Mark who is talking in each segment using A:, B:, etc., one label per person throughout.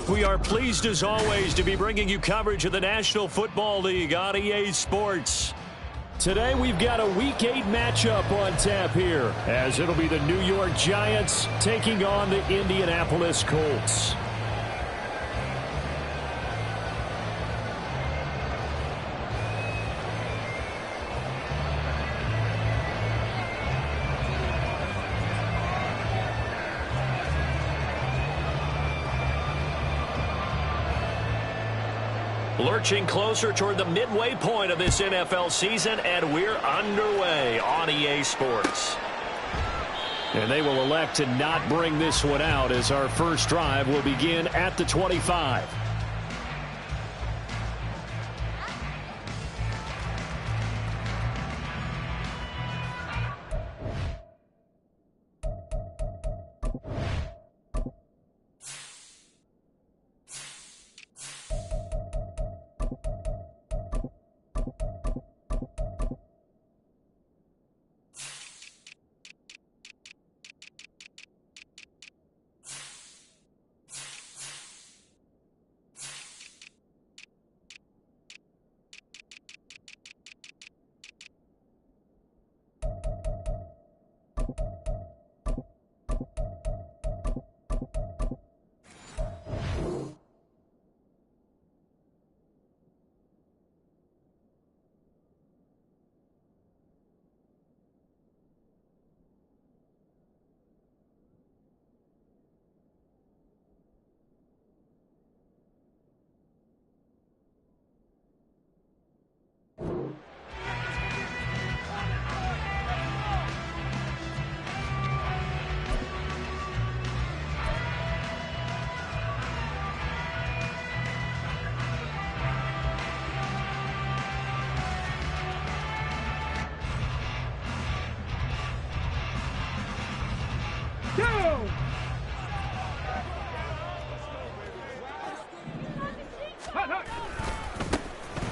A: We are pleased as always to be bringing you coverage of the National Football League on EA Sports. Today we've got a Week 8 matchup on tap here, as it'll be the New York Giants taking on the Indianapolis Colts. Lurching closer toward the midway point of this NFL season, and we're underway on EA Sports. And they will elect to not bring this one out, as our first drive will begin at the 25.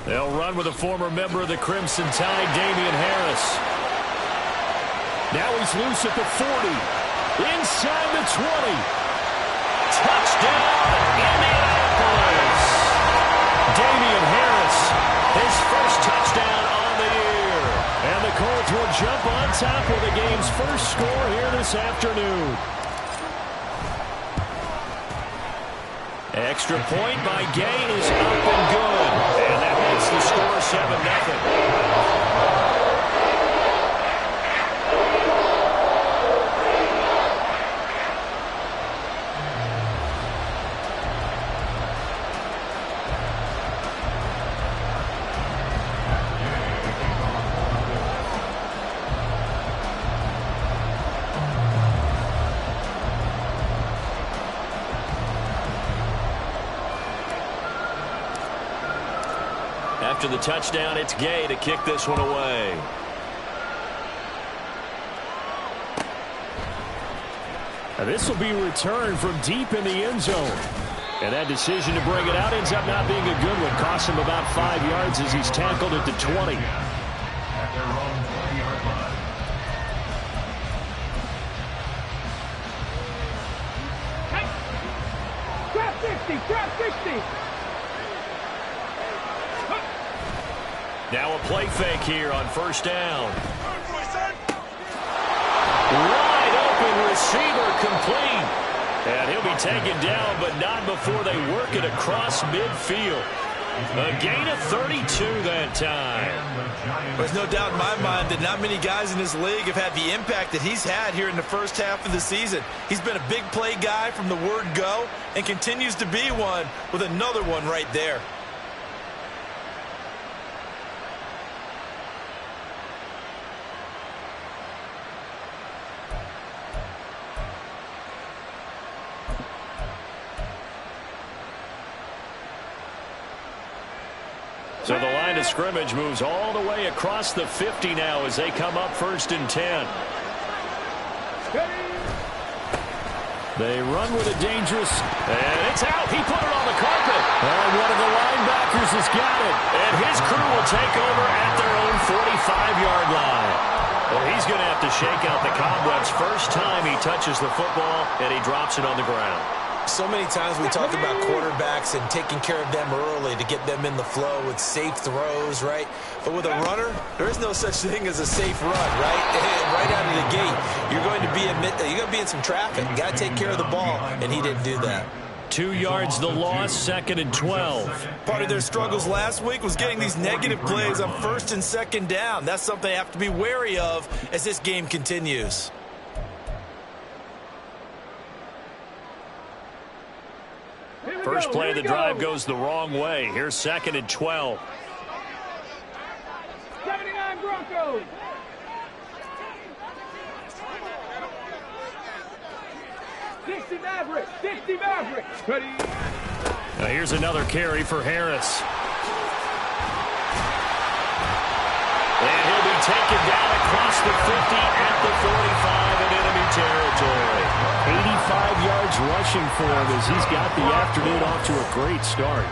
A: They'll run with a former member of the Crimson Tide, Damian Harris. Now he's loose at the 40. Inside the 20. Touchdown, Indianapolis. Damian Harris, his first touchdown on the year. And the Colts will jump on top with the game's first score here this afternoon. Extra point by Gay is up and good. And that makes the score 7-0. After the touchdown, it's Gay to kick this one away. Now this will be returned from deep in the end zone. And that decision to bring it out ends up not being a good one. Costs him about 5 yards as he's tackled at the 20.
B: Drop 60, drop 60.
A: Now a play fake here on first down. Wide open receiver complete. And he'll be taken down, but not before they work it across midfield. A gain of 32 that time.
C: There's no doubt in my mind that not many guys in this league have had the impact that he's had here in the first half of the season. He's been a big play guy from the word go and continues to be one with another one right there.
A: So the line of scrimmage moves all the way across the 50 now as they come up 1st and 10. They run with a dangerous, and it's out. He put it on the carpet. And one of the linebackers has got it. And his crew will take over at their own 45-yard line. Well, he's going to have to shake out the cobwebs first time he touches the football, and he drops it on the ground.
C: So many times we talk about quarterbacks and taking care of them early to get them in the flow with safe throws, right? But with a runner, there is no such thing as a safe run, right? Right out of the gate, you're going to be in some traffic. You got to take care of the ball, and he didn't do that.
A: 2 yards the loss, 2nd and 12.
C: Part of their struggles last week was getting these negative plays on 1st and 2nd down. That's something they have to be wary of as this game continues.
A: First play of the drive goes the wrong way. Here's 2nd and 12.
B: 79 Broncos. Sixty Maverick. Ready.
A: Now here's another carry for Harris. And he'll be taken down across the 50 at the 45 in enemy territory. 85 yards rushing for him as he's got the afternoon off to a great start.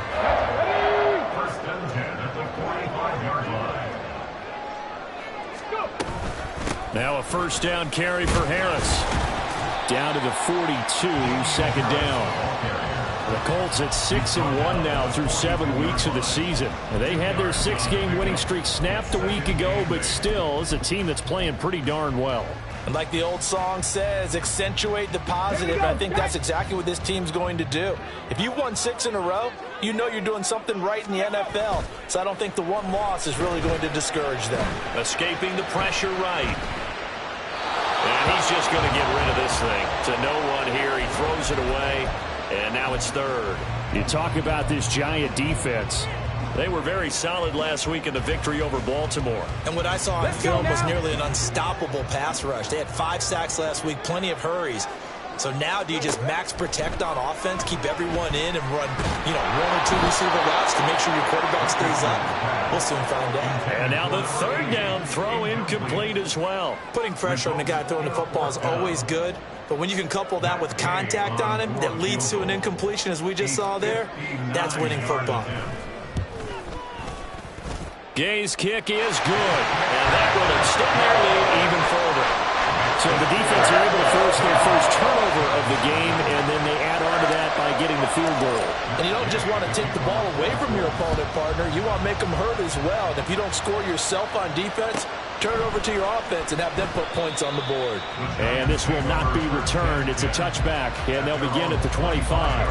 D: First and 10 at the 45-yard line.
A: Now a first down carry for Harris. Down to the 42, 2nd down. The Colts at 6-1 now through 7 weeks of the season. They had their 6-game winning streak snapped a week ago, but still is a team that's playing pretty darn well.
C: And like the old song says, accentuate the positive. I think that's exactly what this team's going to do. If you won 6 in a row, you know you're doing something right in the NFL. So I don't think the one loss is really going to discourage them.
A: Escaping the pressure right. And he's just going to get rid of this thing. To no one here. He throws it away. And now it's 3rd. You talk about this Giant defense. They were very solid last week in the victory over Baltimore.
C: And what I saw on film was nearly an unstoppable pass rush. They had 5 sacks last week, plenty of hurries. So now do you just max protect on offense, keep everyone in and run, 1 or 2 receiver routes to make sure your quarterback stays up? We'll soon find out.
A: And now the 3rd down throw incomplete as well.
C: Putting pressure on the guy throwing the football is always good. But when you can couple that with contact on him that leads to an incompletion, as we just saw there, that's winning football.
A: Gay's kick is good, and that will extend their lead even further. So the defense are able to force their first turnover of the game, and then they add on to that by getting the field goal.
C: And you don't just want to take the ball away from your opponent, partner. You want to make them hurt as well. And if you don't score yourself on defense, turn it over to your offense and have them put points on the board.
A: And this will not be returned. It's a touchback, and they'll begin at the 25.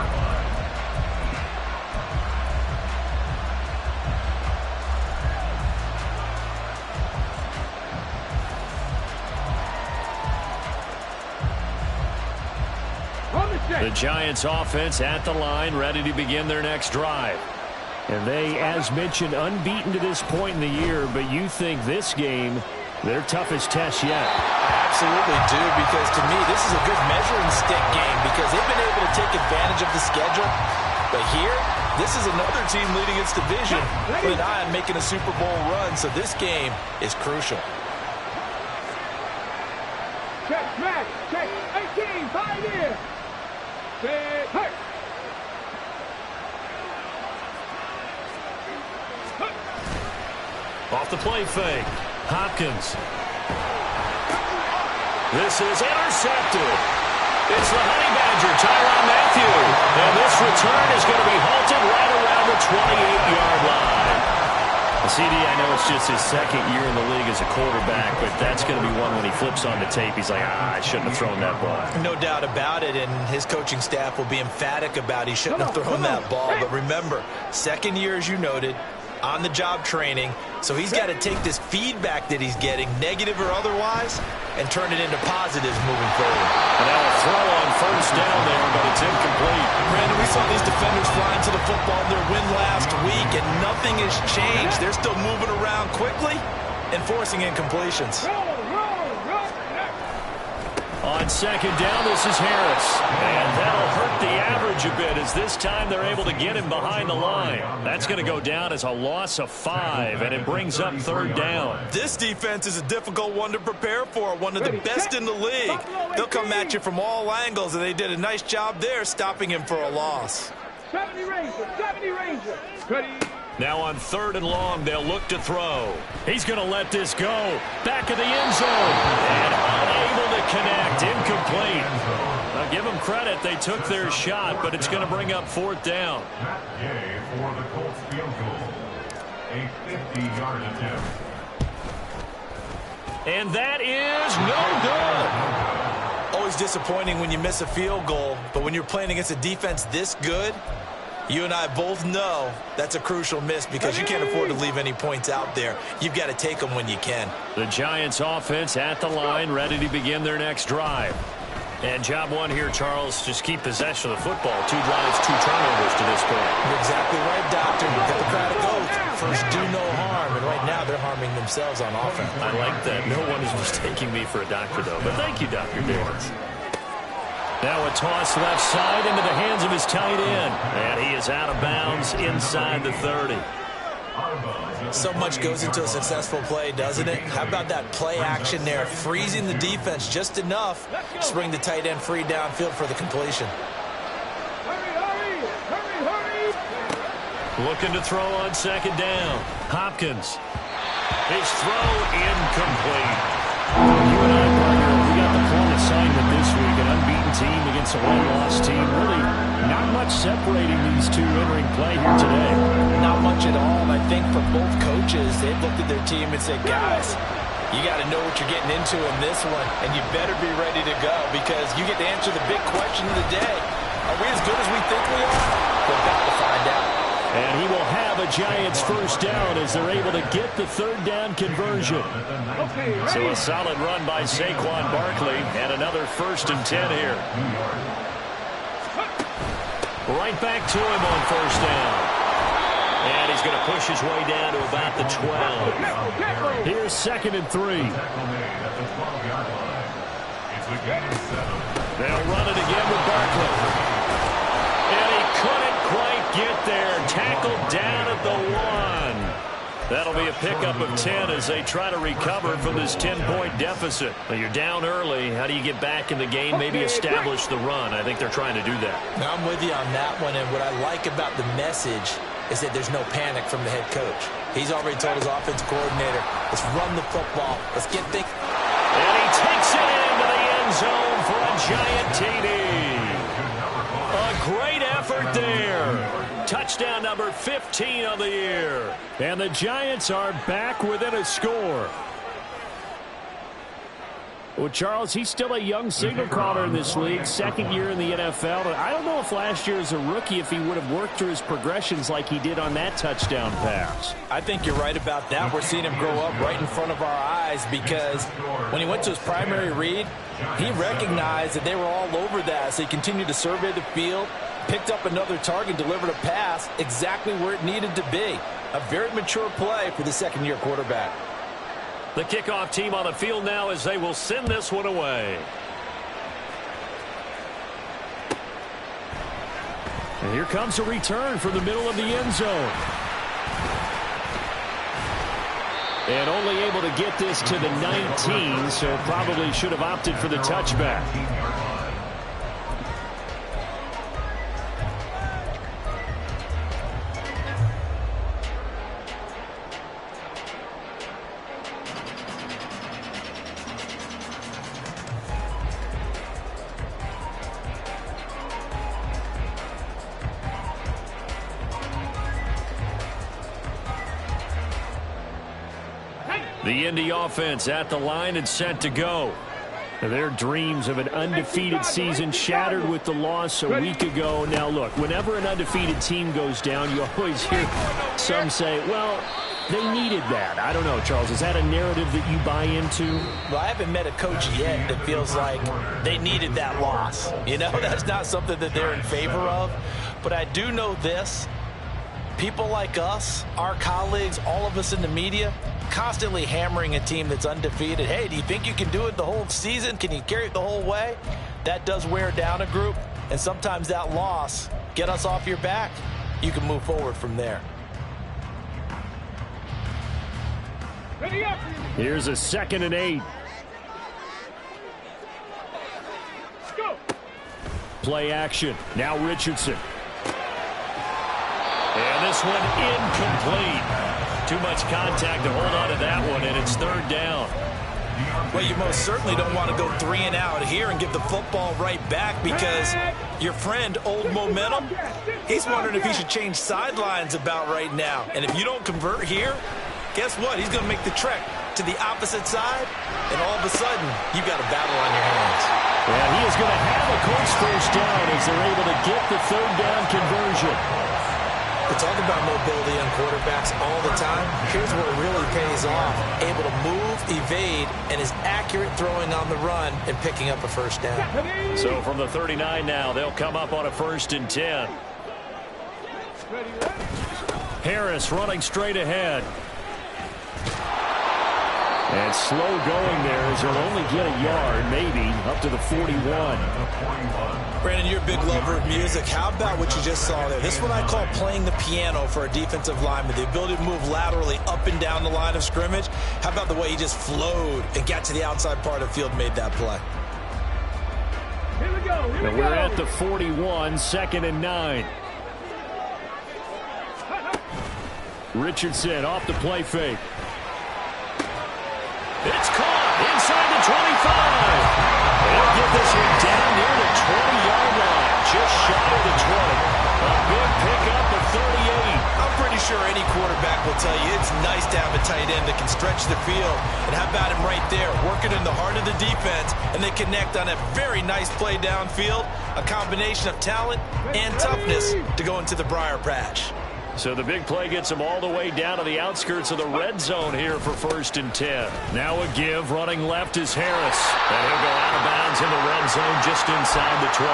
A: The Giants offense at the line, ready to begin their next drive. And they, as mentioned, unbeaten to this point in the year, but you think this game, their toughest test yet.
C: I absolutely do, because to me, this is a good measuring stick game because they've been able to take advantage of the schedule. But here, this is another team leading its division with an eye on making a Super Bowl run, so this game is crucial.
B: Check, smash, check, 18, 5 years. Hey.
A: Off the play fake. Hopkins. This is intercepted. It's the Honey Badger, Tyrann Mathieu. And this return is going to be halted right around the 28-yard line. CD, I know it's just his 2nd year in the league as a quarterback, but that's going to be one when he flips on the tape. He's like, I shouldn't have thrown that ball.
C: No doubt about it, and his coaching staff will be emphatic about he shouldn't have thrown that ball. But remember, 2nd year, as you noted, on-the-job training, so he's got to take this feedback that he's getting, negative or otherwise, and turn it into positives moving forward.
A: And now a throw on first down there, but it's incomplete.
C: Brandon, we saw these defenders flying to the football in their win last week, and nothing has changed. They're still moving around quickly and forcing incompletions.
A: On 2nd down, this is Harris. And that'll hurt the average a bit as this time they're able to get him behind the line. That's going to go down as a loss of 5, and it brings up 3rd down.
C: This defense is a difficult one to prepare for, one of the best in the league. They'll come at you from all angles, and they did a nice job there stopping him for a loss.
B: 70 Ranger. Ready.
A: Now on 3rd and long, they'll look to throw. He's going to let this go. Back of the end zone. And unable to connect. Incomplete. I'll give them credit. They took their shot, but it's going to bring up fourth down.
D: Matt Gay for the Colts field goal. A 50-yard attempt.
A: And that is no good.
C: Always disappointing when you miss a field goal, but when you're playing against a defense this good, you and I both know that's a crucial miss because you can't afford to leave any points out there. You've got to take them when you can.
A: The Giants offense at the line, ready to begin their next drive. And job one here, Charles, just keep possession of the football. 2 drives, 2 turnovers to this point.
C: You're exactly right, Doctor. Hippocratic oath. First, do no harm. And right now, they're harming themselves on offense.
A: I like that. No one is mistaking me for a doctor, though. But thank you, Dr. Davis. Now a toss left side into the hands of his tight end. And he is out of bounds inside the 30.
C: So much goes into a successful play, doesn't it? How about that play action there, freezing the defense just enough to bring the tight end free downfield for the completion.
B: Hurry, hurry, hurry, hurry.
A: Looking to throw on second down. Hopkins. His throw incomplete. You and I, partner, we got the point assignment this week. An unbeaten team against a one-loss team. Really not much separating these two entering play here today.
C: Not much at all. I think for both coaches, they've looked at their team and said, guys, you got to know what you're getting into in this one, and you better be ready to go because you get to answer the big question of the day. Are we as good as we think we are? We're about to find out.
A: And he will have a Giants first down as they're able to get the third down conversion.
B: Okay, ready.
A: So a solid run by Saquon Barkley and another 1st and 10 here. Right back to him on first down. And he's going to push his way down to about the 12. Here's 2nd and 3. They'll run it again with Barkley. And he couldn't quite get there. Tackled down at the 1. That'll be a pickup of 10 as they try to recover from this 10-point deficit. But you're down early. How do you get back in the game? Maybe establish the run. I think they're trying to do that.
C: Now, I'm with you on that one, and what I like about the message is that there's no panic from the head coach. He's already told his offense coordinator, let's run the football. Let's get things.
A: And he takes it into the end zone for a giant TD. A great effort there. Touchdown number 15 of the year. And the Giants are back within a score. Well, Charles, he's still a young signal caller in this league, 2nd year in the NFL. I don't know if last year as a rookie if he would have worked through his progressions like he did on that touchdown pass.
C: I think you're right about that. We're seeing him grow up right in front of our eyes because when he went to his primary read, he recognized that they were all over that. So he continued to survey the field, picked up another target, delivered a pass exactly where it needed to be. A very mature play for the 2nd-year quarterback.
A: The kickoff team on the field now as they will send this one away. And here comes a return from the middle of the end zone. And only able to get this to the 19, so probably should have opted for the touchback. The Indy offense at the line and set to go. Their dreams of an undefeated season shattered with the loss a week ago. Now, look, whenever an undefeated team goes down, you always hear some say, well, they needed that. I don't know, Charles. Is that a narrative that you buy into?
C: Well, I haven't met a coach yet that feels like they needed that loss. You know, that's not something that they're in favor of. But I do know this. People like us, our colleagues, all of us in the media, constantly hammering a team that's undefeated. Hey, do you think you can do it the whole season? Can you carry it the whole way? That does wear down a group, and sometimes that loss, get us off your back, you can move forward from there.
B: Ready up.
A: Here's a 2nd and 8.
B: Let's go.
A: Play action. Now Richardson. And this one incomplete. Too much contact to hold on to that one, and it's 3rd down.
C: Well, you most certainly don't want to go 3 and out here and give the football right back, because your friend, Old Momentum, he's wondering if he should change sidelines about right now. And if you don't convert here, guess what? He's going to make the trek to the opposite side, and all of a sudden, you've got a battle on your hands.
A: And he is going to have a Colts first down as they're able to get the third down conversion.
C: We talk about mobility on quarterbacks all the time. Here's where it really pays off. Able to move, evade, and is accurate throwing on the run and picking up a first down.
A: So from the 39 now, they'll come up on a 1st and 10. Harris running straight ahead. And slow going there as he'll only get a yard, maybe, up to the 41.
C: Brandon, you're a big lover of music. How about what you just saw there? This is what I call playing the piano for a defensive lineman. The ability to move laterally up and down the line of scrimmage. How about the way he just flowed and got to the outside part of the field and made that play?
B: Here we go. Here we go.
A: We're at the 41, 2nd and 9. Richardson off the play fake. It's caught inside the 25. They'll get this one down near the 20-yard line, just shy of the 20. A big pickup of 38.
C: I'm pretty sure any quarterback will tell you it's nice to have a tight end that can stretch the field. And how about him right there, working in the heart of the defense, and they connect on a very nice play downfield, a combination of talent and toughness to go into the briar patch.
A: So the big play gets him all the way down to the outskirts of the red zone here for 1st and 10. Now a give, running left is Harris. And he'll go out of bounds in the red zone just inside the 20.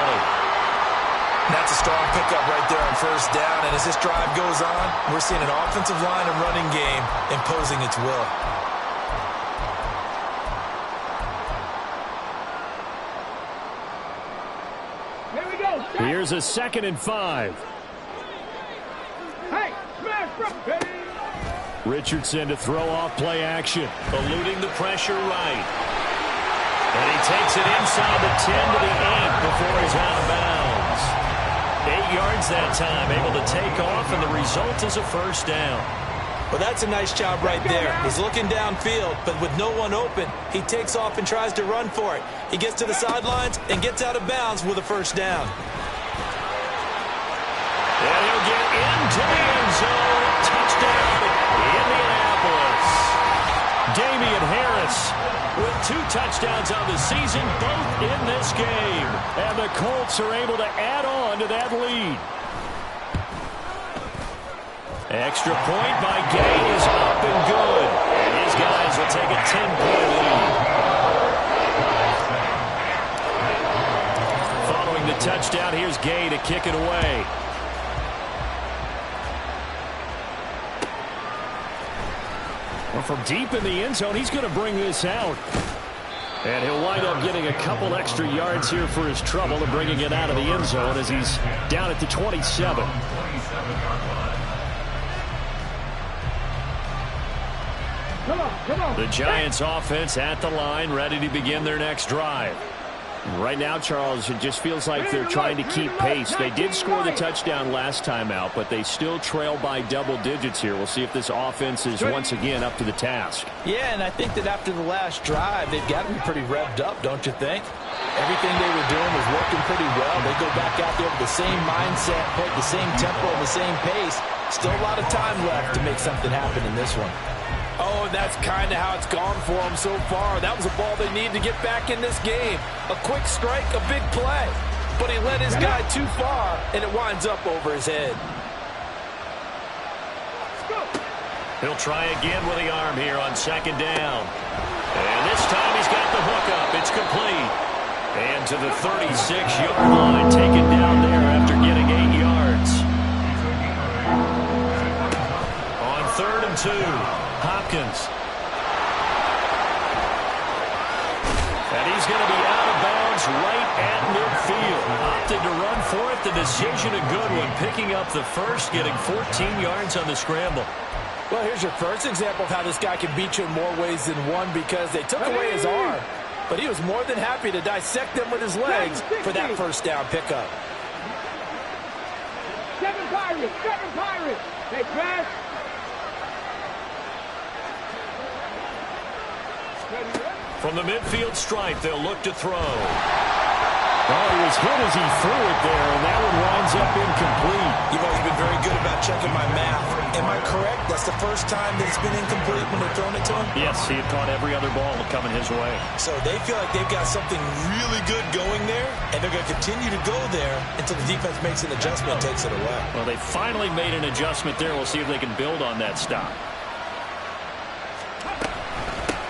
C: That's a strong pickup right there on 1st down. And as this drive goes on, we're seeing an offensive line and running game imposing its will.
B: Here we go.
A: Here's a 2nd and 5.
B: Hey, smash from Betty.
A: Richardson to throw off play action. Eluding the pressure right. And he takes it inside the 10 to the 8 before he's out of bounds. 8 yards that time, able to take off, and the result is a first down.
C: Well, that's a nice job right there. He's looking downfield, but with no one open, he takes off and tries to run for it. He gets to the sidelines and gets out of bounds with a first down.
A: And he'll get into the end zone. Touchdown, Indianapolis. Damian Harris with 2 touchdowns on the season, both in this game. And the Colts are able to add on to that lead. Extra point by Gay is up and good. And his guys will take a 10-point lead. Following the touchdown, here's Gay to kick it away. Well, from deep in the end zone, he's going to bring this out. And he'll wind up getting a couple extra yards here for his trouble and bringing it out of the end zone as he's down at the 27.
B: Come on.
A: The Giants offense at the line, ready to begin their next drive.
E: Right now, Charles, it just feels like they're trying to keep pace. They did score the touchdown last time out, but they still trail by double digits here. We'll see if this offense is once again up to the task.
C: Yeah, and I think that after the last drive, they've got to be pretty revved up, don't you think? Everything they were doing was working pretty well. They go back out there with the same mindset, play the same tempo, and the same pace. Still a lot of time left to make something happen in this one. Oh, and that's kind of how it's gone for them so far. That was a ball they needed to get back in this game. A quick strike, a big play. But he led his guy too far, and it winds up over his head.
A: He'll try again with the arm here on 2nd down. And this time he's got the hook up. It's complete. And to the 36-yard line, taken down there after getting 8 yards. On 3rd and 2. Hopkins. And he's going to be out of bounds right at midfield. Opted to run for it. The decision a good one. Picking up the first, getting 14 yards on the scramble.
C: Well, here's your first example of how this guy can beat you in more ways than one, because they took away his arm. But he was more than happy to dissect them with his legs for that first down pickup.
B: 7 Pirates. Hey, Crash.
A: From the midfield stripe, they'll look to throw.
E: Oh, he was hit as he threw it there, and that one winds up incomplete.
C: You've always been very good about checking my math. Am I correct? That's the first time that it's been incomplete when they've thrown it to him?
E: Yes, he had caught every other ball coming his way.
C: So they feel like they've got something really good going there, and they're going to continue to go there until the defense makes an adjustment and takes it away.
E: Well, they finally made an adjustment there. We'll see if they can build on that stop.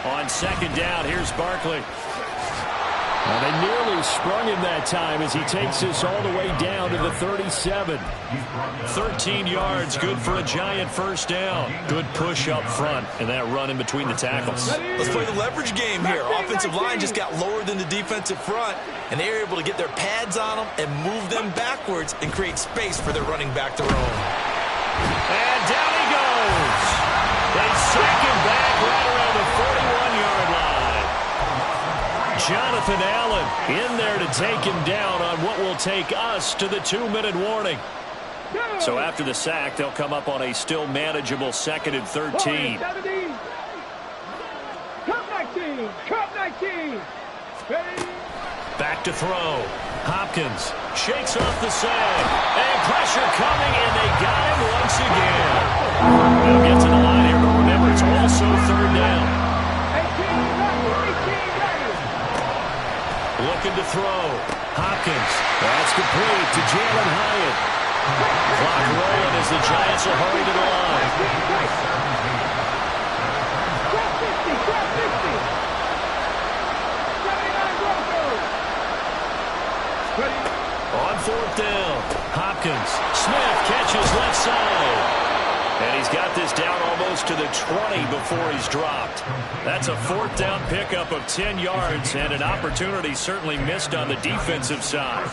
E: On second down, here's Barkley. Well, they nearly sprung him that time as he takes this all the way down to the 37.
A: 13 yards, good for a giant first down. Good push up front, and that run in between the tackles.
C: Let's play the leverage game here. Offensive line just got lower than the defensive front, and they were able to get their pads on them and move them backwards and create space for their running back to roam.
A: And down he goes. They sack him back right around the 41-yard line. Jonathan Allen in there to take him down on what will take us to the 2-minute warning. So after the sack, they'll come up on a still manageable 2nd and 13.
B: Cup 19.
A: Back to throw. Hopkins shakes off the sag. And pressure coming, and they got him once again. They'll get to the line here, but remember, it's also 3rd down. Looking to throw. Hopkins. That's complete to Jalen Hyatt. Clock rolling as the Giants will hurry to the line. On 4th down. Hopkins. Smith catches left side. And he's got this down almost to the 20 before he's dropped. That's a 4th down pickup of 10 yards and an opportunity certainly missed on the defensive side.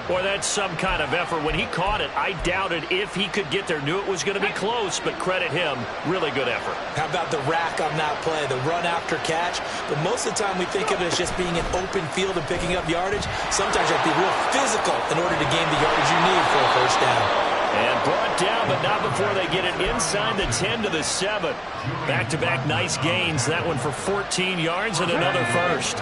A: Boy, that's some kind of effort. When he caught it, I doubted if he could get there. Knew it was going to be close, but credit him. Really good effort.
C: How about the rack on that play, the run after catch? But most of the time we think of it as just being an open field and picking up yardage. Sometimes you have to be real physical in order to gain the yardage you need for a first down.
A: And brought down, but not before they get it inside the 10 to the 7. Back-to-back nice gains. That one for 14 yards and another first.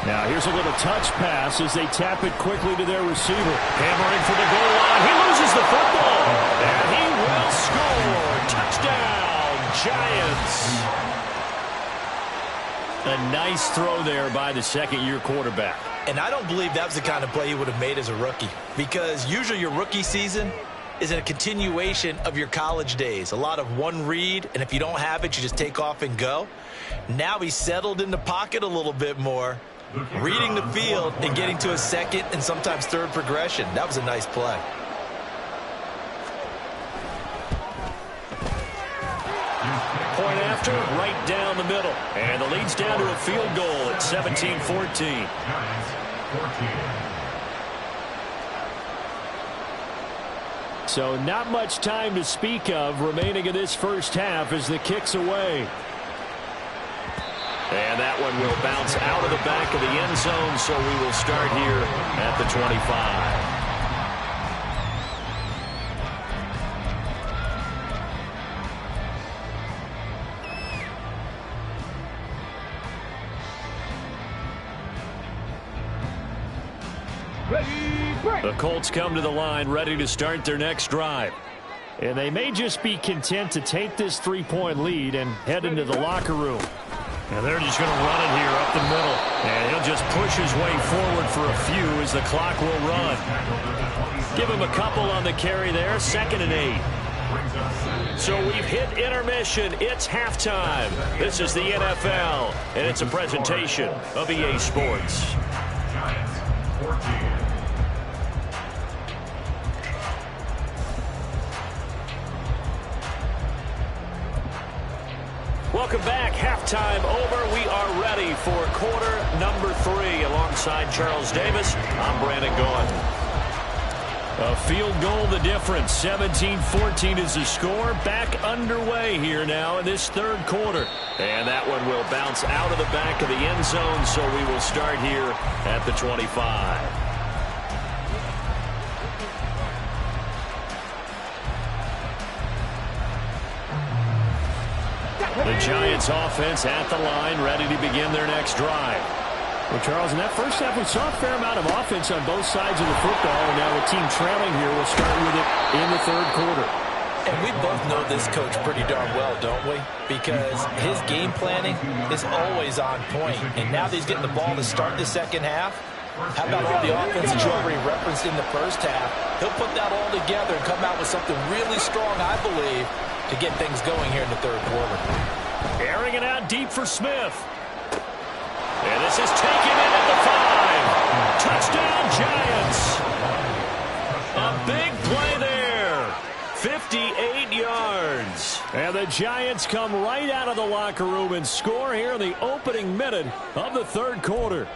E: Now here's a little touch pass as they tap it quickly to their receiver.
A: Hammering for the goal line. He loses the football. And he will score. Touchdown, Giants.
E: A nice throw there by the second-year quarterback.
C: And I don't believe that was the kind of play he would have made as a rookie, because usually your rookie season is a continuation of your college days. A lot of one read, and if you don't have it, you just take off and go. Now he's settled in the pocket a little bit more, reading the field and getting to a second and sometimes third progression. That was a nice play.
A: Point after, right down the middle. And the lead's down to a field goal at 17-14.
E: So not much time to speak of remaining in this first half as the kick's away.
A: And that one will bounce out of the back of the end zone, so we will start here at the 25. The Colts come to the line ready to start their next drive.
E: And they may just be content to take this 3-point lead and head into the locker room.
A: And they're just going to run it here up the middle. And he'll just push his way forward for a few as the clock will run. Give him a couple on the carry there. 2nd and 8. So we've hit intermission. It's halftime. This is the NFL, and it's a presentation of EA Sports. Welcome back. Halftime over. We are ready for quarter number 3. Alongside Charles Davis, I'm Brandon Gaughan. A field goal the difference. 17-14 is the score. Back underway here now in this third quarter. And that one will bounce out of the back of the end zone, so we will start here at the 25. The Giants offense at the line, ready to begin their next drive.
E: Well, Charles, in that first half, we saw a fair amount of offense on both sides of the football, and now the team trailing here will start with it in the third quarter.
C: And we both know this coach pretty darn well, don't we? Because his game planning is always on point. And now that he's getting the ball to start the second half, how about all the offense that you already referenced in the first half? He'll put that all together and come out with something really strong, I believe, to get things going here in the third quarter.
A: Airing it out deep for Smith. And this is taken in at the 5. Touchdown, Giants. A big play there. 58 yards. And the Giants come right out of the locker room and score here in the opening minute of the third quarter.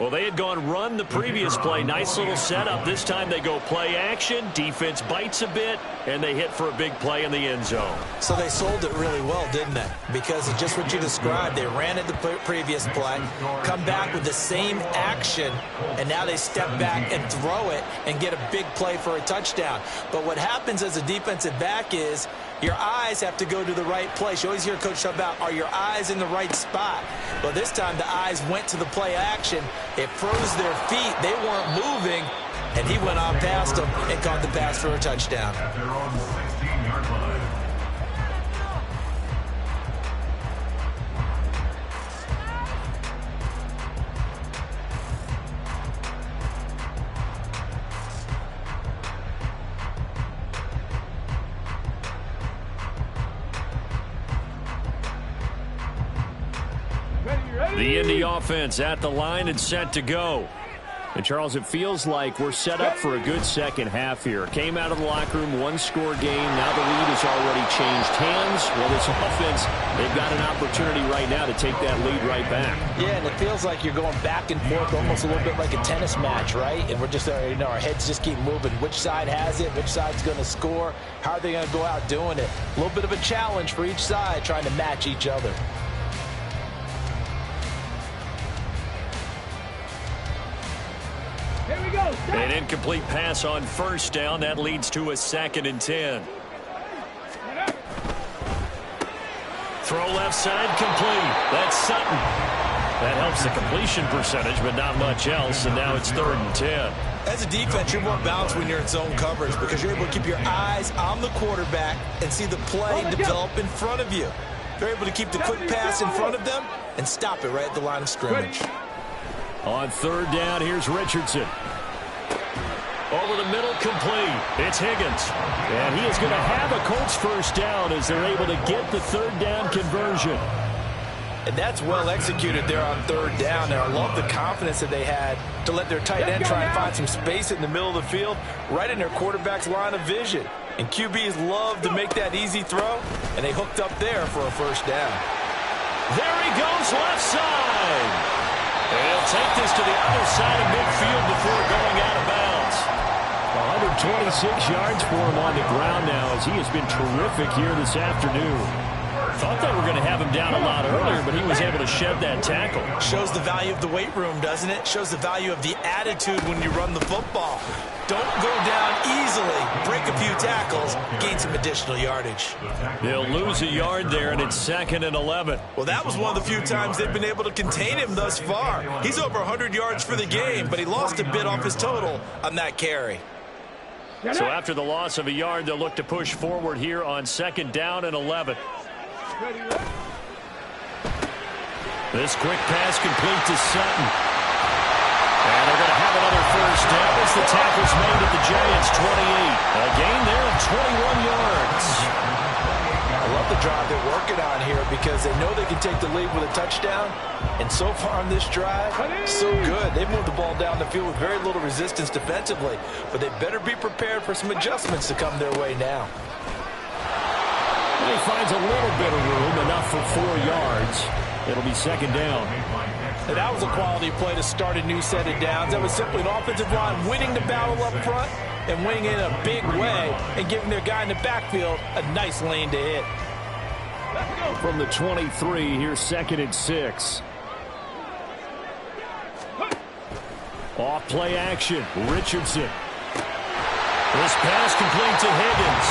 A: Well, they had gone run the previous play. Nice little setup. This time they go play action. Defense bites a bit, and they hit for a big play in the end zone.
C: So they sold it really well, didn't they? Because of just what you described. They ran it the previous play, come back with the same action, and now they step back and throw it and get a big play for a touchdown. But what happens as a defensive back is your eyes have to go to the right place. You always hear Coach talk about, are your eyes in the right spot? Well, this time the eyes went to the play action. It froze their feet. They weren't moving, and he went on past them and caught the pass for a touchdown.
D: At their own 16-yard line.
A: The Indy offense at the line and set to go.
E: And, Charles, it feels like we're set up for a good second half here. Came out of the locker room, one-score game. Now the lead has already changed hands. Well, this offense, they've got an opportunity right now to take that lead right back.
C: Yeah, and it feels like you're going back and forth, almost a little bit like a tennis match, right? And we're just, our heads just keep moving. Which side has it? Which side's going to score? How are they going to go out doing it? A little bit of a challenge for each side, trying to match each other.
B: Here we go.
A: An incomplete pass on first down. That leads to a 2nd and 10. Throw left side complete. That's Sutton. That helps the completion percentage, but not much else. And now it's 3rd and 10.
C: As a defense, you're more balanced when you're in zone coverage because you're able to keep your eyes on the quarterback and see the play develop in front of you. You're able to keep the quick pass in front of them and stop it right at the line of scrimmage.
A: On 3rd down, here's Richardson. Over the middle, complete. It's Higgins. And he is going to have a Colts first down as they're able to get the 3rd down conversion.
C: And that's well executed there on 3rd down. And I love the confidence that they had to let their tight end try and find some space in the middle of the field, right in their quarterback's line of vision. And QBs love to make that easy throw, and they hooked up there for a first down.
A: There he goes, left side. And he'll take this to the other side of midfield before going out of bounds. 126 yards for him on the ground now as he has been terrific here this afternoon. Thought they were going to have him down a lot earlier, but he was able to shed that tackle.
C: Shows the value of the weight room, doesn't it? Shows the value of the attitude when you run the football. Don't go down easily. Break a few tackles. Gain some additional yardage.
A: They'll lose a yard there, and it's 2nd and 11.
C: Well, that was one of the few times they've been able to contain him thus far. He's over 100 yards for the game, but he lost a bit off his total on that carry.
A: So after the loss of a yard, they'll look to push forward here on 2nd down and 11. This quick pass complete to Sutton. And they're going to have another first down as the tackle's made at the Giants' 28. A gain there of 21 yards.
C: I love the drive they're working on here because they know they can take the lead with a touchdown. And so far on this drive, so good. They've moved the ball down the field with very little resistance defensively. But they better be prepared for some adjustments to come their way now.
E: He finds a little bit of room, enough for 4 yards. It'll be 2nd down.
C: And that was a quality play to start a new set of downs. That was simply an offensive line winning the battle up front and winning in a big way and giving their guy in the backfield a nice lane to hit.
E: From the 23, here's 2nd and 6. Off play action, Richardson.
A: This pass complete to Higgins.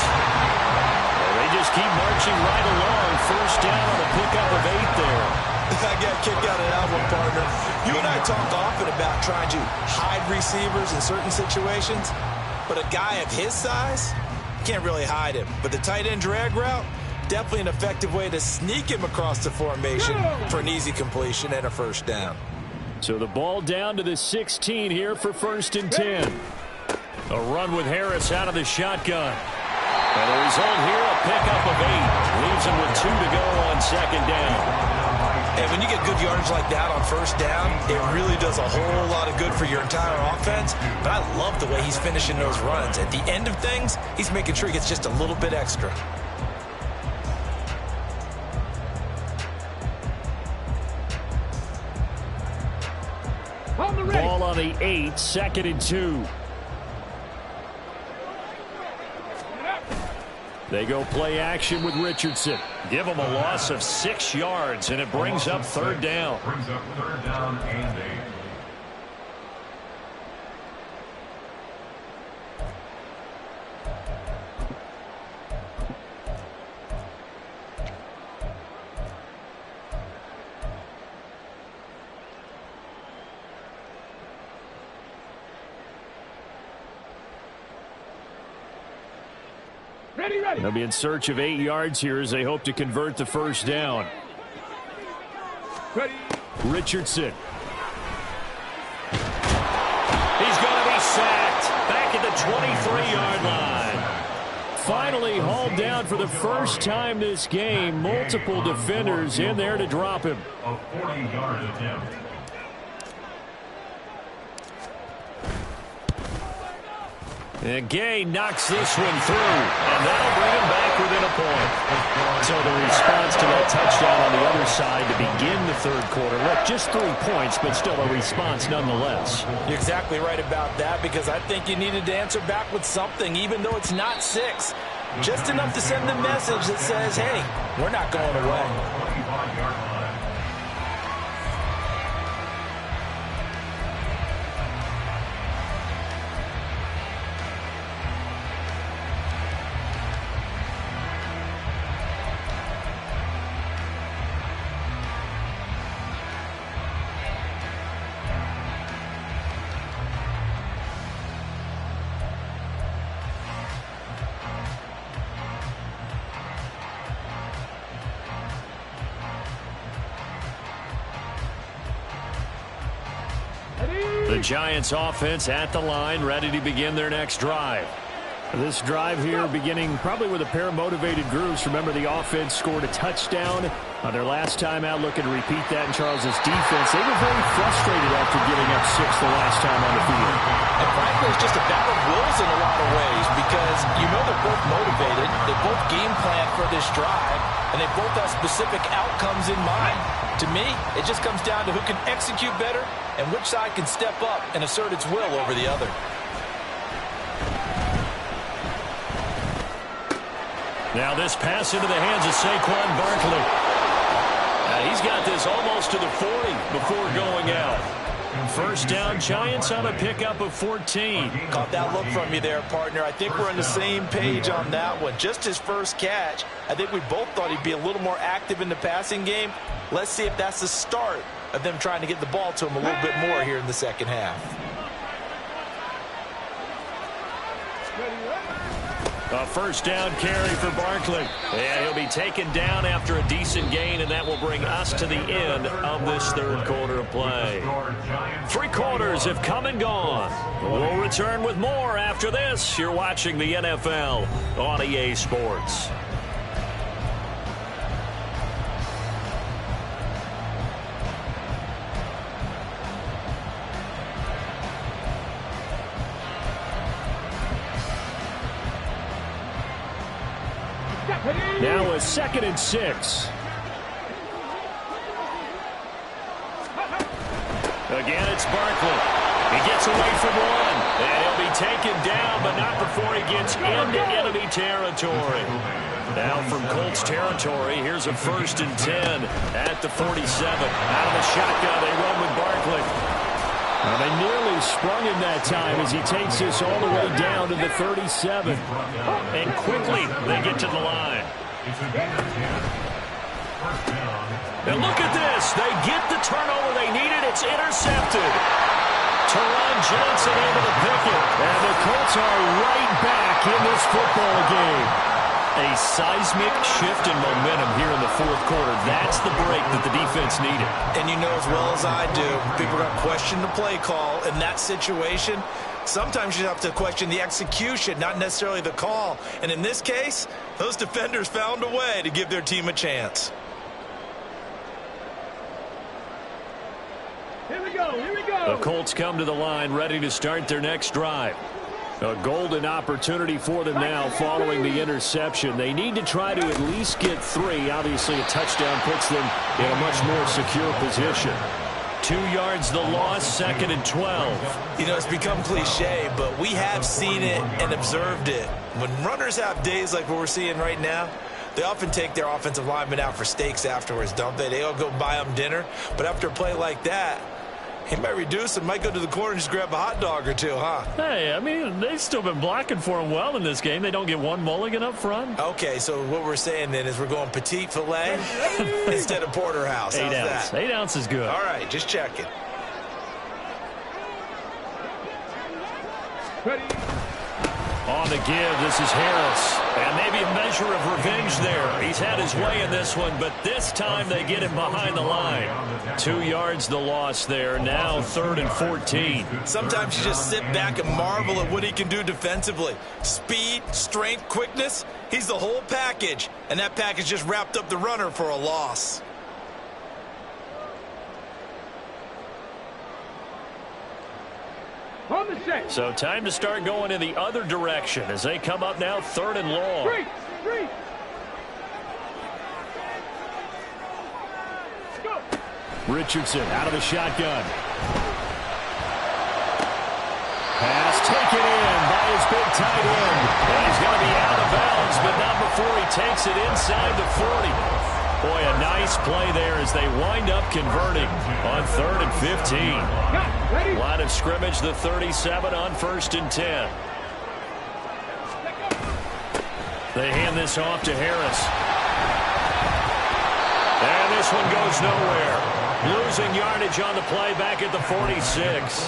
A: Well, they just keep marching right along. First down on a pickup of 8 there.
C: I got a kick out of that one, partner. You and I talk often about trying to hide receivers in certain situations, but a guy of his size, can't really hide him. But the tight end drag route, definitely an effective way to sneak him across the formation for an easy completion and a first down.
A: So the ball down to the 16 here for 1st and 10. A run with Harris out of the shotgun. And the result here, a pickup of 8. Leaves him with 2 to go on 2nd down.
C: And when you get good yardage like that on 1st down, it really does a whole lot of good for your entire offense. But I love the way he's finishing those runs. At the end of things, he's making sure he gets just a little bit extra.
A: Ball on the 8, 2nd and 2. They go play action with Richardson. Give him a loss of 6 yards, and it brings up 3rd down.
D: Brings up 3rd down and 8.
A: They'll be in search of 8 yards here as they hope to convert the 1st down. Richardson. He's going to be sacked back at the 23-yard line. Finally hauled down for the first time this game. Multiple defenders in there to drop him.
D: A 40-yard attempt.
A: And Gay knocks this one through, and that'll bring him back within a point. So the response to that touchdown on the other side to begin the 3rd quarter. Look, just 3 points, but still a response nonetheless.
C: You're exactly right about that, because I think you needed to answer back with something, even though it's not 6. Just enough to send the message that says, hey, we're not going away.
D: 25-yard line.
A: The Giants offense at the line, ready to begin their next drive. This drive here beginning probably with a pair of motivated groups. Remember, the offense scored a touchdown on their last time out, looking to repeat that in Charles's defense. They were very frustrated after giving up 6 the last time on the field.
C: And frankly, it's just a battle of wills in a lot of ways, because you know they're both motivated. They both game plan for this drive, and they both have specific outcomes in mind. To me, it just comes down to who can execute better and which side can step up and assert its will over the other.
A: Now this pass into the hands of Saquon Barkley. He's got this almost to the 40 before going out. 1st down, Giants on a pickup of 14.
C: Caught that look from you there, partner. I think we're on the same page on that one. Just his first catch. I think we both thought he'd be a little more active in the passing game. Let's see if that's the start of them trying to get the ball to him a little bit more here in the 2nd half.
A: A 1st down carry for Barkley. And he'll be taken down after a decent gain, and that will bring us to the end of this 3rd quarter of play. 3 quarters have come and gone. We'll return with more after this. You're watching the NFL on EA Sports. Now a 2nd and 6. Again, it's Barkley. He gets away from one, and he'll be taken down, but not before he gets into enemy territory. Now from Colts territory, here's a 1st and 10 at the 47. Out of the shotgun, they run with Barkley. Now they nearly
E: really sprung him that time as he takes this all the way down to the 37.
A: And quickly, they get to the line. And look at this. They get the turnover they needed. It's intercepted. Teron Johnson able to pick it.
E: And the Colts are right back in this football game.
A: A seismic shift in momentum here in the fourth quarter. That's the break that the defense needed.
C: And you know as well as I do, people are going to question the play call in that situation. Sometimes you have to question the execution, not necessarily the call. And in this case, those defenders found a way to give their team a chance.
B: Here we go, here we go.
E: The Colts come to the line ready to start their next drive. A golden opportunity for them now following the interception. They need to try to at least get 3. Obviously, a touchdown puts them in a much more secure position.
A: 2 yards the loss, 2nd and 12.
C: You know, it's become cliche, but we have seen it and observed it. When runners have days like what we're seeing right now, they often take their offensive linemen out for steaks afterwards, don't they? They all go buy them dinner. But after a play like that, he might reduce and might go to the corner and just grab a hot dog or two, huh?
A: Hey, I mean, they've still been blocking for him well in this game. They don't get one mulligan up front.
C: Okay, so what we're saying then is we're going petite filet instead of porterhouse.
A: 8
C: How's
A: ounce.
C: that?
A: 8 ounce is good.
C: All right, just checking.
B: Ready.
E: On the give, this is Harris.
A: And maybe a measure of revenge there. He's had his way in this one, but this time they get him behind the line.
E: 2 yards the loss there. Now 3rd and 14.
C: Sometimes you just sit back and marvel at what he can do defensively. Speed, strength, quickness, he's the whole package. And that package just wrapped up the runner for a loss.
B: On the set.
E: So time to start going in the other direction as they come up now 3rd and long.
B: Three. Go.
E: Richardson out of the shotgun. Pass taken in by his big tight end. And he's going to be out of bounds, but not before he takes it inside the 40. Boy, a nice play there as they wind up converting on 3rd and 15. Line of scrimmage, the 37 on 1st and 10. They hand this off to Harris. And this one goes nowhere. Losing yardage on the play back at the 46.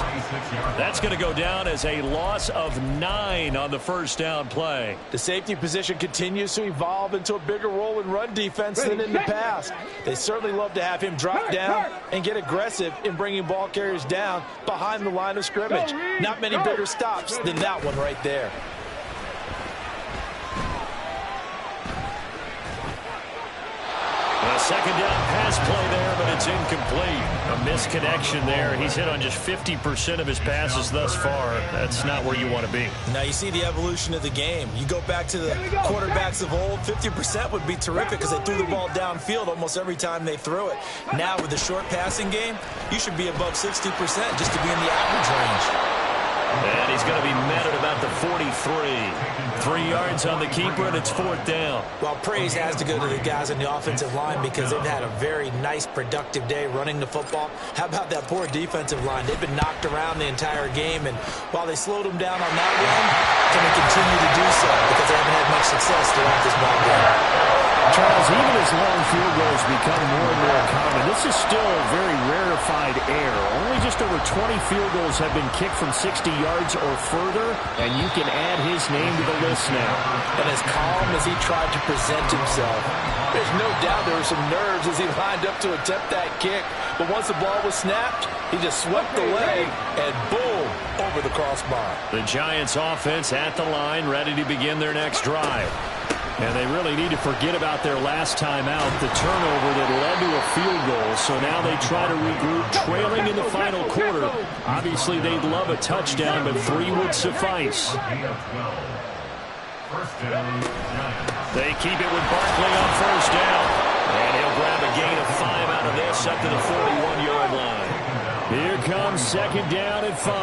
E: That's going to go down as a loss of 9 on the first down play.
C: The safety position continues to evolve into a bigger role in run defense than in the past. They certainly love to have him drop down and get aggressive in bringing ball carriers down behind the line of scrimmage. Not many bigger stops than that one right there.
E: A second down pass play there, but it's incomplete. A misconnection there. He's hit on just 50% of his passes thus far. That's not where you want to be.
C: Now you see the evolution of the game. You go back to the quarterbacks of old, 50% would be terrific because they threw the ball downfield almost every time they threw it. Now with the short passing game, you should be above 60% just to be in the average range.
E: And he's going to be met at about the 43. 3 yards on the keeper, and it's 4th down.
C: Well, praise has to go to the guys on the offensive line because they've had a very nice, productive day running the football. How about that poor defensive line? They've been knocked around the entire game, and while they slowed them down on that run, can they continue to do so because they haven't had much success throughout this ball game.
E: Charles, even as long field goals become more and more common, this is still a very rarefied air. Only just over 20 field goals have been kicked from 60 yards or further, and you can add his name to the list now.
C: And as calm as he tried to present himself, there's no doubt there were some nerves as he lined up to attempt that kick. But once the ball was snapped, he just swept away and boom, over the crossbar.
E: The Giants offense at the line, ready to begin their next drive. And they really need to forget about their last time out, the turnover that led to a field goal. So now they try to regroup, trailing in the final quarter. Obviously, they'd love a touchdown, but 3 would suffice. They keep it with Barkley on 1st down. And he'll grab a gain of 5 out of this up to the 41-yard line. Here comes 2nd down at 5.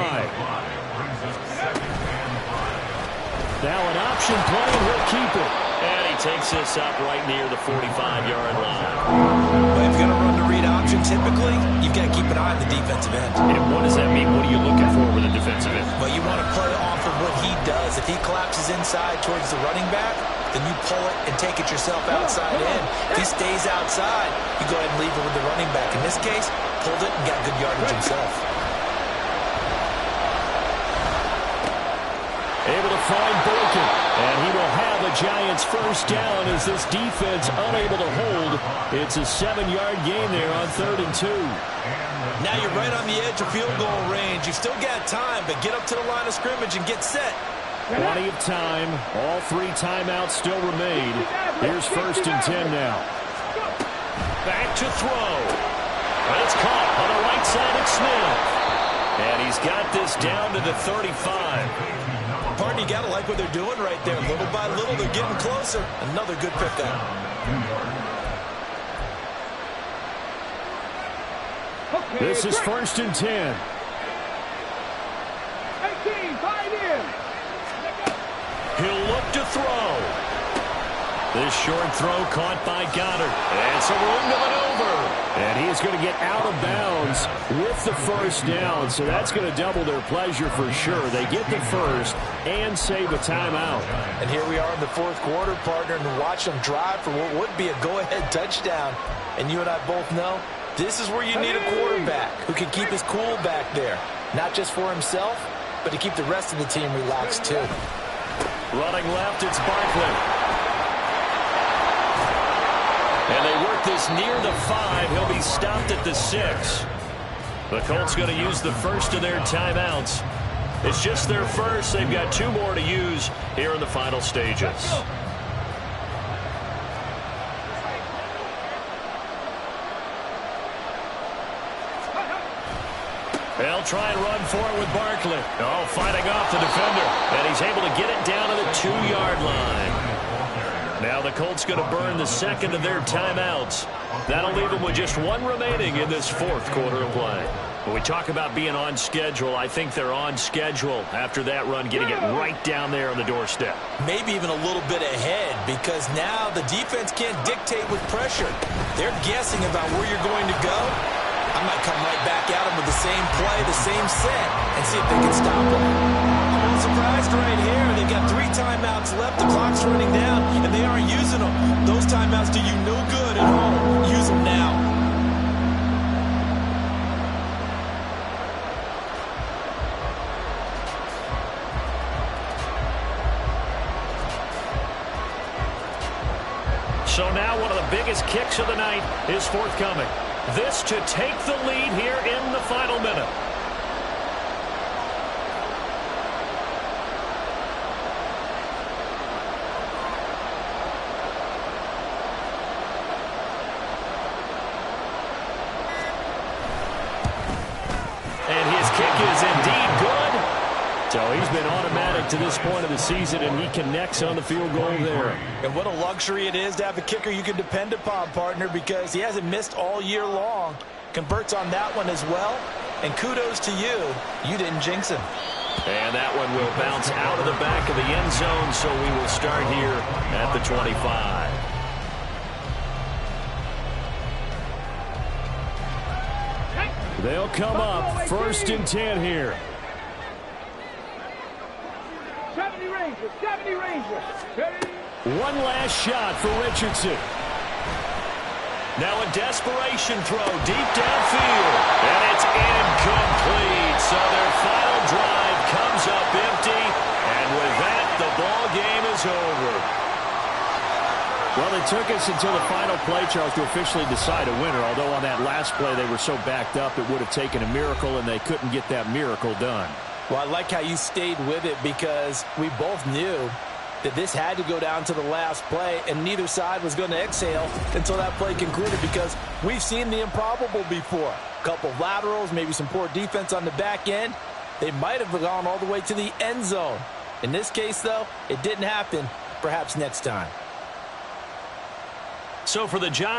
E: Now an option play, and he'll keep it. And he takes this up right near the 45-yard line.
C: Well, if you're going to run the read option, typically, you've got to keep an eye on the defensive end.
E: And what does that mean? What are you looking for with an
A: the defensive end.
C: Well, you want to play off of what he does. If he collapses inside towards the running back, then you pull it and take it yourself outside in. If he stays outside, you go ahead and leave it with the running back. In this case, pulled it and got good yardage himself.
A: Able to find Boykin, and he will have a Giants first down as this defense unable to hold. It's a 7-yard gain there on 3rd and 2.
C: Now you're right on the edge of field goal range. You've still got time, but get up to the line of scrimmage and get set.
A: Plenty of time. All 3 timeouts still remain. Here's 1st and 10 now. Back to throw. And it's caught on the right side of Smith. And he's got this down to the 35.
C: Partner, you got to like what they're doing right there. Little by little, they're getting closer. Another good pickup.
A: This is 1st and 10.
B: 18, 5 in.
A: He'll look to throw. This short throw caught by Goddard. And some room to maneuver. And he is going to get out of bounds with the first down. So that's going to double their pleasure for sure. They get the first and save a timeout.
C: And here we are in the 4th quarter, partner, and watch them drive for what would be a go-ahead touchdown. And you and I both know this is where you need a quarterback who can keep his cool back there. Not just for himself, but to keep the rest of the team relaxed too.
A: Running left, it's Barkley. And they work this near the 5. He'll be stopped at the 6. The Colts going to use the first of their timeouts. It's just their first. They've got 2 more to use here in the final stages. They'll try and run for it with Barkley. Oh, fighting off the defender. And he's able to get it down to the 2-yard line. Now the Colts going to burn the second of their timeouts. That'll leave them with just 1 remaining in this 4th quarter of play. When we talk about being on schedule, I think they're on schedule after that run, getting it right down there on the doorstep.
C: Maybe even a little bit ahead, because now the defense can't dictate with pressure. They're guessing about where you're going to go. I might come right back at them with the same play, the same set, and see if they can stop them. I'm a little surprised right here. They've got 3 timeouts left. The clock's running down, and they aren't using them. Those timeouts do you no good at home. Use them now.
A: So now one of the biggest kicks of the night is forthcoming. This to take the lead here in the final minute. And his kick is indeed good. So he's been automatic to this point of the season, and he connects on the field goal there.
C: And what a luxury it is to have a kicker you can depend upon, partner, because he hasn't missed all year long. Converts on that one as well. And kudos to you. You didn't jinx him.
A: And that one will bounce out of the back of the end zone, so we will start here at the 25. They'll come up 1st and 10 here.
B: 70 Rangers, 70 Rangers. 30.
A: One last shot for Richardson. Now a desperation throw deep downfield. And it's incomplete. So their final drive comes up empty. And with that, the ball game is over. Well, it took us until the final play, Charles, to officially decide a winner. Although on that last play they were so backed up, it would have taken a miracle, and they couldn't get that miracle done.
C: Well, I like how you stayed with it, because we both knew that this had to go down to the last play, and neither side was going to exhale until that play concluded, because we've seen the improbable before. A couple of laterals, maybe some poor defense on the back end. They might have gone all the way to the end zone. In this case, though, it didn't happen. Perhaps next time.
A: So for the Giants,